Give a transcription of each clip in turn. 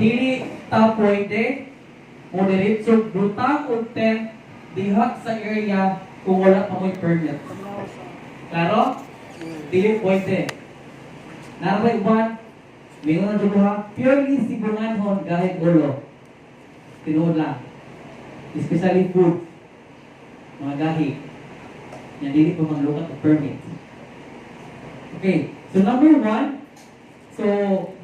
Dili ta pwede mo diretsog butang og tent diha sa area kung wala pa mo'y permit. Klaro? Dili pwede. Narabay uban, mingon na duha, purely sibunganhon gahit ulo. Tinuod lang. Especially food. Mga gahi. Yan dili pa manglukat og permit. Okay, so number 1, so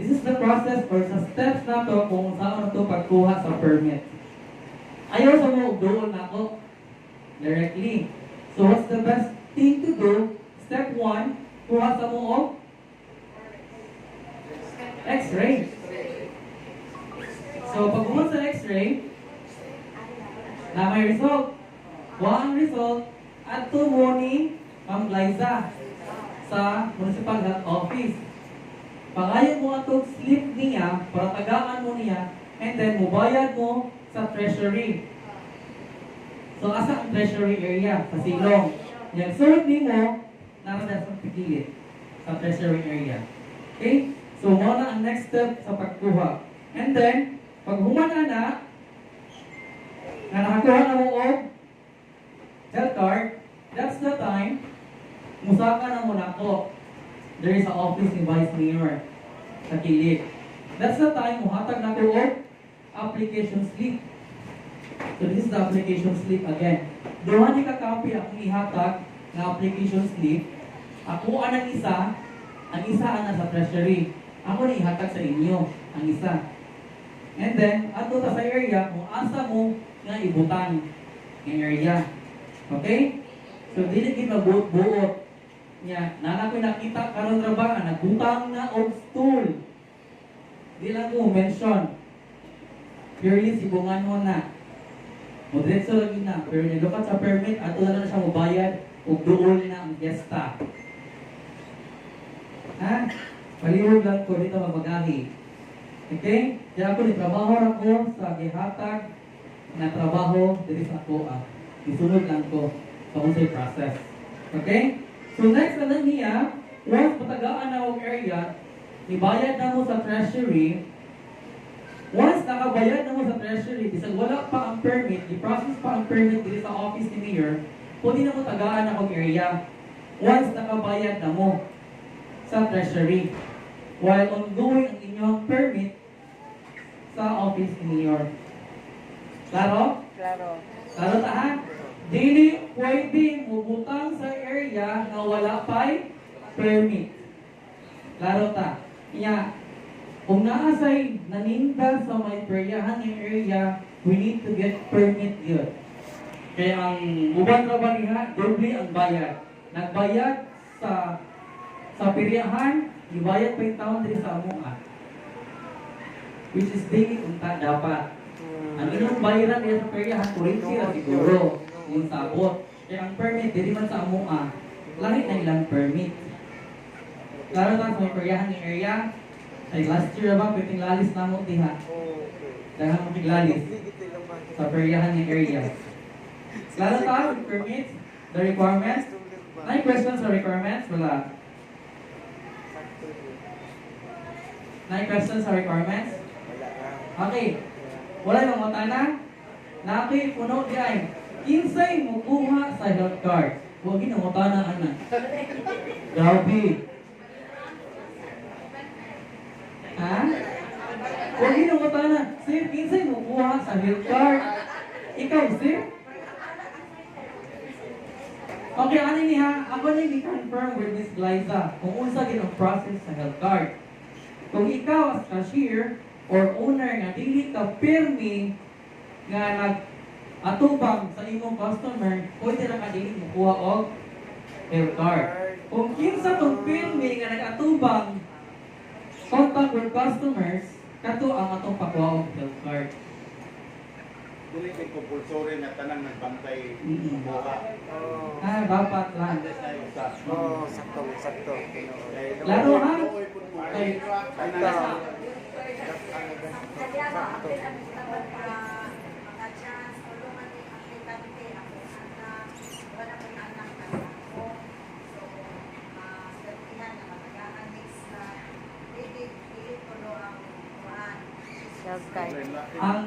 this is the process or sa steps na to kung saan na to pagkuha sa permit. Ayaw sa mo doon na ako directly. So what's the best thing to do? Step 1, kuha sa mo og X-ray. So pag kuha sa X-ray, na may result. Ang result at to mo ni Ma'am Liza sa Municipal Health Office. Pangayon mo atong slip niya, para tagaan mo niya, and then mubayad mo sa treasury. So asa ang treasury area? Sa silong. Yung sort ni mo, narada sa pigilit sa treasury area. Okay? So mo na ang next step sa pagkuha. And then, pag humana na nakakuha na mo og health card, that's the time musaka na mo na ko. There is an office ni Vice Mayor sa kilid. That's the time muhatag na ko og application slip. So this is the application slip again. Duha ni ka-copy akong ihatag na application slip. Ako ang isa ana sa treasury. Ako na ihatag sa inyo, ang isa. And then, ato ta sa area kung asa mo nga ibutan ng area. Okay? So dili gid magbuot nya nana ko nakita karon ra ba nagbutang na og stool. Di lang ko mention. Purely sibungan mo na. Moderate sa lagi na. Pero nilukat sa permit, ato na siya mabayad ug duol na ang gesta. Ha? Paliwag lang ko dito mabagahi. Okay? Kaya ako nitrabaho ako sa gihatag na trabaho diri sa ako. Isunod lang ko sa unsay process. Okay? So next na niya, once patagaan na ang area, ibayad na mo sa treasury. Once nakabayad na mo sa treasury, bisag wala pa ang permit, i-process pa ang permit dito sa office ni Mayor, pwede na mo tagaan na ang area. Once nakabayad na mo sa treasury, while ongoing ang inyong permit sa office ni Mayor. Klaro? Klaro. Klaro ta ha? Dili pwede mubutang sa area na wala pa'y permit. Klaro ta? Kaya, kung naasay naninda sa may peryahan ng area, we need to get permit yun. Kaya ang uban ra ba niya, doble ang bayad. Nagbayad sa peryahan, ibayad pa yung taon din sa amunga. Which is daily unta dapat. Ang inyong bayaran niya sa peryahan, kurinsi na siguro. Yung sabot. Kaya ang permit, hindi man sa amunga, lahit na ilang permit. Klaro ta sa may peryahan ng area, ay last year ba, pwedeng lalis na mo diha. Dahil mo tiglalis sa peryahan ng area. Klaro ta, with permits, the requirements. May questions sa requirements? Wala. May questions sa requirements? Okay. Wala nang matana? Naki, puno di ay. Kinsay mo kuha sa health card. Huwag yun ang matana, anak. Grabe. Ha? Huwag yun ang matana. Sir, kinsay mo kuha sa health card. Ikaw, sir? Okay, ano ni ha? Ako na i-confirm with Ms. Liza kung unsa din ang process sa health card. Kung ikaw as cashier or owner nga dili ka pirmi nga nag-atubang sa imong customer, pwede na ka dili makuha og health card. Kung kinsa tong pirmi nga nag-atubang contact with customers, kato ang atong pakuha og health card. Dili kay compulsory na tanang nagbantay buka. Dapat lang. Sakto. Laro ha? Ay, Health card. Ang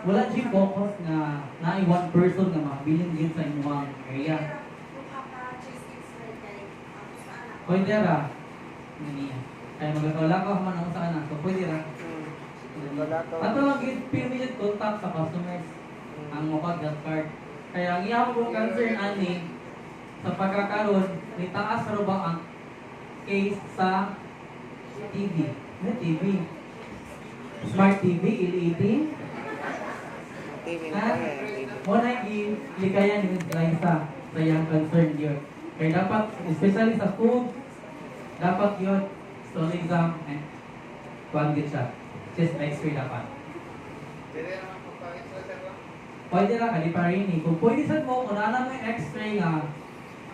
wala siya focus nga na one person nga mabiling din sa inyong area. Pwede ra. Naniya. Kaya magkakawala ka man ako sa kanan. So pwede ra. Wala to. Ato lang immediate contact sa customers ang mukha health card. Kaya ang iyang kong concern ani sa pagkakaroon ni taas ra ba ang case sa TV? Ano TV? Smart TV, LED? TV na Ha? kami. Muna ilikayan ni Ms. Liza sa iyang concern yun. Kaya dapat, especially sa food, dapat yun, stone exam, and kuwagit siya. Just x-ray dapat. Pwede lang, kaliparin eh. Kung pwede sa mo, kung na mo yung x-ray nga,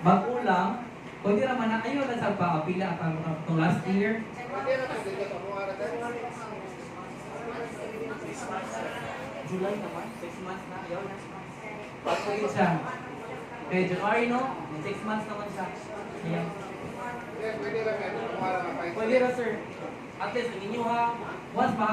bago lang, pwede naman na, ayaw lang sa paapila at ang last year. July naman, 6 months na, ayaw na. Pwede siya. Kaya January no, 6 months naman siya. Ayan. Pwede ra sir. At least, ninyo ha, once